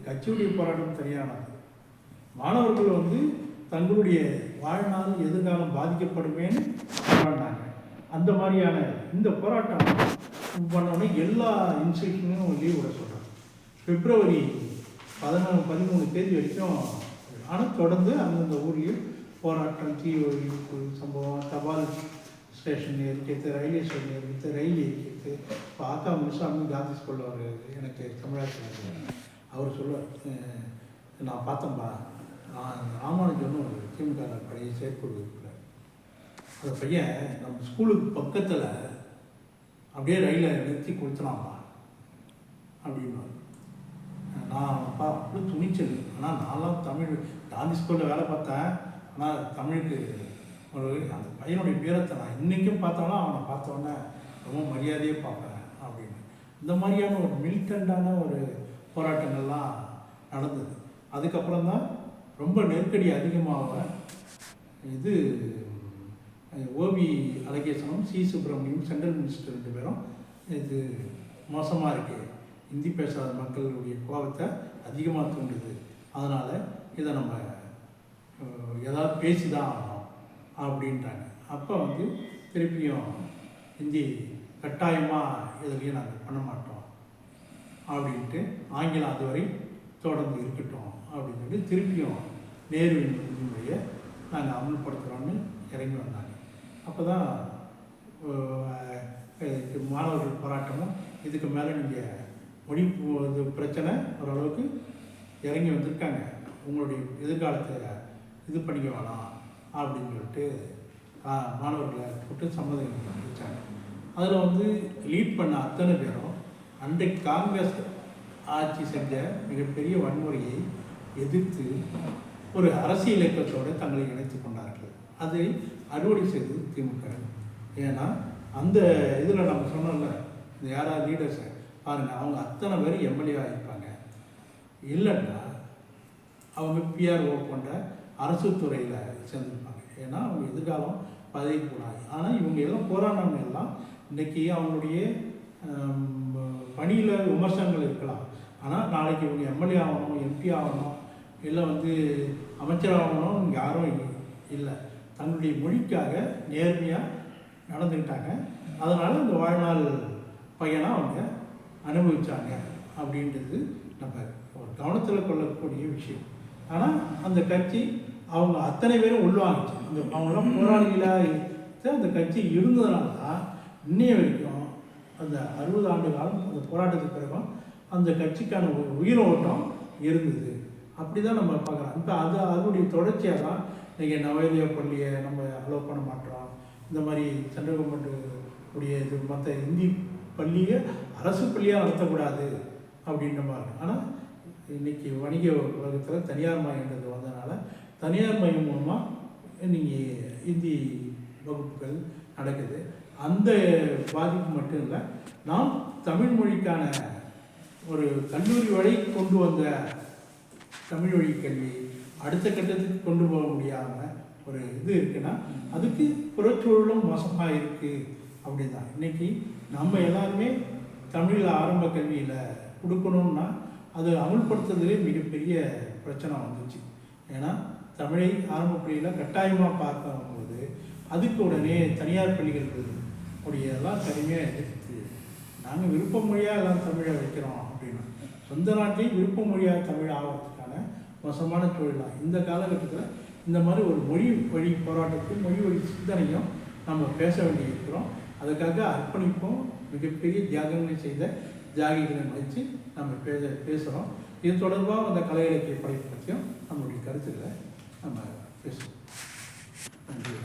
கட்சியுடைய போராட்டம் சரியானது. மாணவர்கள் வந்து தங்களுடைய வாழ்நாள் எதிர்காலம் பாதிக்கப்படுமேன்னு போராடினாங்க. அந்த மாதிரியான இந்த போராட்டம் பண்ணோடனே எல்லா இன்ஸ்டியூஷனும் லீவ் விட சொல்கிறாங்க. பிப்ரவரி 13 தேதி வரைக்கும். ஆனால் தொடர்ந்து அந்தந்த ஊர்லேயும் போராட்டம், தீ ஒழிப்பு சம்பவம், தபால் ஸ்டேஷன் எரிக்கிறது, ரயில்வே ஸ்டேஷன் எரிக்கிறது, ரயில் எரிக்கிறது. இப்போ ஆக்கா முனுசாமி காந்தி ஸ்கூலில் அவர் எனக்கு தமிழாசிரியர் அவர் சொல்லுவார், நான் பார்த்தேன்பா, ராமானுஜன் ஒரு திமுக பழைய செயற்குழு இருக்கிறார். அந்த பையன் நம்ம ஸ்கூலுக்கு பக்கத்தில் அப்படியே ரயிலை நிறுத்தி கொடுத்துனாம்பா அப்படின்வார். நான் அப்பா அப்படி துணிச்சல். ஆனால் நான்லாம் தமிழ் காந்தி ஸ்கூலில் வேலை பார்த்தேன். ஆனால் தமிழுக்கு ஒரு அந்த பையனுடைய வீரத்தை நான் இன்றைக்கும் பார்த்தாலும் அவனை பார்த்தோன்னே ரொம்ப மரியாதையே பார்ப்பேன் அப்படின்னு. இந்த மாதிரியான ஒரு மிலிட்டண்டான ஒரு போராட்டங்கள்லாம் நடந்தது. அதுக்கப்புறம் தான் ரொம்ப நெருக்கடி அதிகமாக இது ஓவி அழகேசனும் சி சுப்பிரமணியம் சென்ட்ரல் மினிஸ்டர் 2 பேரும் இது மோசமாக இருக்குது, ஹிந்தி பேசாத மக்களுடைய கோபத்தை அதிகமாக தூண்டுது, அதனால் இதை நம்ம ஏதாவது பேசி தான் ஆகணும் அப்படின்ட்டாங்க. அப்போ வந்து திருப்பியும் ஹிந்தி கட்டாயமாக எதுலையும் நாங்கள் பண்ண மாட்டோம் அப்படின்ட்டு ஆங்கிலம் அதுவரை தொடர்ந்து இருக்கட்டும் அப்படின்னு சொல்லி திருப்பியும் நேருவின் விதிமுறையை நாங்கள் அமல்படுத்துகிறோன்னு இறங்கி வந்தாங்க. அப்போ தான் மாணவர்கள் போராட்டமும் இதுக்கு மேலே நீங்கள் மொழி இது பிரச்சனை ஓரளவுக்கு இறங்கி வந்திருக்காங்க, உங்களுடைய எதிர்காலத்தை இது பண்ணிக்க வேணாம் அப்படின்னு சொல்லிட்டு மாணவர்களை கூட்டு சம்மதம் வச்சாங்க. அதில் வந்து லீட் பண்ண அத்தனை பேரும் அன்றைக்கு காங்கிரஸ் ஆட்சி செஞ்ச மிகப்பெரிய வன்முறையை எதிர்த்து ஒரு அரசியல் இயக்கத்தோடு தங்களை இணைத்து கொண்டார்கள். அதை அறுவடை செய்தது திமுக. ஏன்னா அந்த இதில் நம்ம சொன்னோம்ல, இந்த யாராவது லீடர்ஸை பாருங்கள், அவங்க அத்தனை பேர் எம்எல்ஏ ஆகிருப்பாங்க. இல்லைன்னா அவங்க பிஆர்ஓ போன்ற அரசு துறையில் சேர்ந்துருப்பாங்க. ஏன்னா அவங்க எதிர்காலம் பதவிக்கு கூடாது. ஆனால் இவங்க எல்லாம் போராடினவங்க எல்லாம் இன்றைக்கி அவங்களுடைய பணியில் விமர்சனங்கள் இருக்கலாம். ஆனால் நாளைக்கு இவங்க எம்எல்ஏ ஆகணும், எம்பி ஆகணும், இல்லை வந்து அமைச்சர் ஆகணும் யாரும் இல்லை. தன்னுடைய மொழிக்காக நேர்மையாக நடந்துக்கிட்டாங்க. அதனால் அந்த வாழ்நாள் பையனாக அவங்க அனுபவித்தாங்க அப்படின்றது நம்ம ஒரு கவனத்தில் கொள்ளக்கூடிய விஷயம். ஆனால் அந்த கட்சி அவங்க அத்தனை பேரும் உள்வாங்கிச்சு. அந்த அவங்களாம் போராளிகளாக அந்த கட்சி இருந்ததுனால தான் இன்னைய வரைக்கும் அந்த 60 ஆண்டு காலம் அந்த போராட்டத்துக்கு பிறகும் அந்த கட்சிக்கான ஒரு உயிரோட்டம் இருந்தது. அப்படி தான் நம்ம பார்க்குறோம். இப்போ அதனுடைய தொடர்ச்சியாக தான் இன்றைக்கி நவோதயா பள்ளியை நம்ம அலோவ் பண்ண மாட்டோம். இந்த மாதிரி சென்ட்ரல் கவர்மெண்ட் உடைய இது மற்ற இந்தி பள்ளியை அரசு பள்ளியாக நடத்தக்கூடாது அப்படின்ற மாதிரி. ஆனால் இன்றைக்கி வணிக உலகத்தில் தனியார் மயங்கிறது வந்ததுனால தனியார் மையம் மூலமாக நீங்கள் இந்தி வகுப்புகள் நடக்குது. அந்த பாதிப்பு மட்டும் இல்லை, நாம் தமிழ் மொழிக்கான ஒரு கல்லூரி வரை கொண்டு வந்த தமிழ் வழி கல்வி அடுத்த கட்டத்துக்கு கொண்டு போக முடியாமல் ஒரு இது இருக்குன்னா அதுக்கு புறச்சூழலும் மோசமாக இருக்குது அப்படின்னு தான். இன்றைக்கி நம்ம எல்லாருமே தமிழில் ஆரம்ப கல்வியில் கொடுக்கணுன்னா அது அமல்படுத்துறதுலே மிகப்பெரிய பிரச்சனை வந்துச்சு. ஏன்னா தமிழை ஆரம்ப பள்ளியில் கட்டாயமாக பார்க்கும்போது அதுக்கு உடனே தனியார் பள்ளிகள் உடையெல்லாம் தனிமையாக எதிர்த்து நாங்கள் விருப்ப மொழியாக எல்லாம் தமிழை வைக்கிறோம் அப்படின்னா சொந்த நாட்டிலையும் விருப்ப மொழியாக தமிழ் ஆகிறதுக்கான மோசமான தொழிலாக இந்த காலகட்டத்தில் இந்த மாதிரி ஒரு மொழி வழி போராட்டத்தையும் மொழி வழி சிந்தனையும் நம்ம பேச வேண்டியிருக்கிறோம். அதுக்காக அர்ப்பணிப்போம். மிகப்பெரிய தியாகங்களை செய்த தியாகிகளை நினைச்சு நம்ம பேசுகிறோம். இது தொடர்பாக அந்த கலை இலக்கிய படைப்பு பற்றியும் நம்மளுடைய கருத்துக்களை நம்ம பேசுவோம். நன்றி.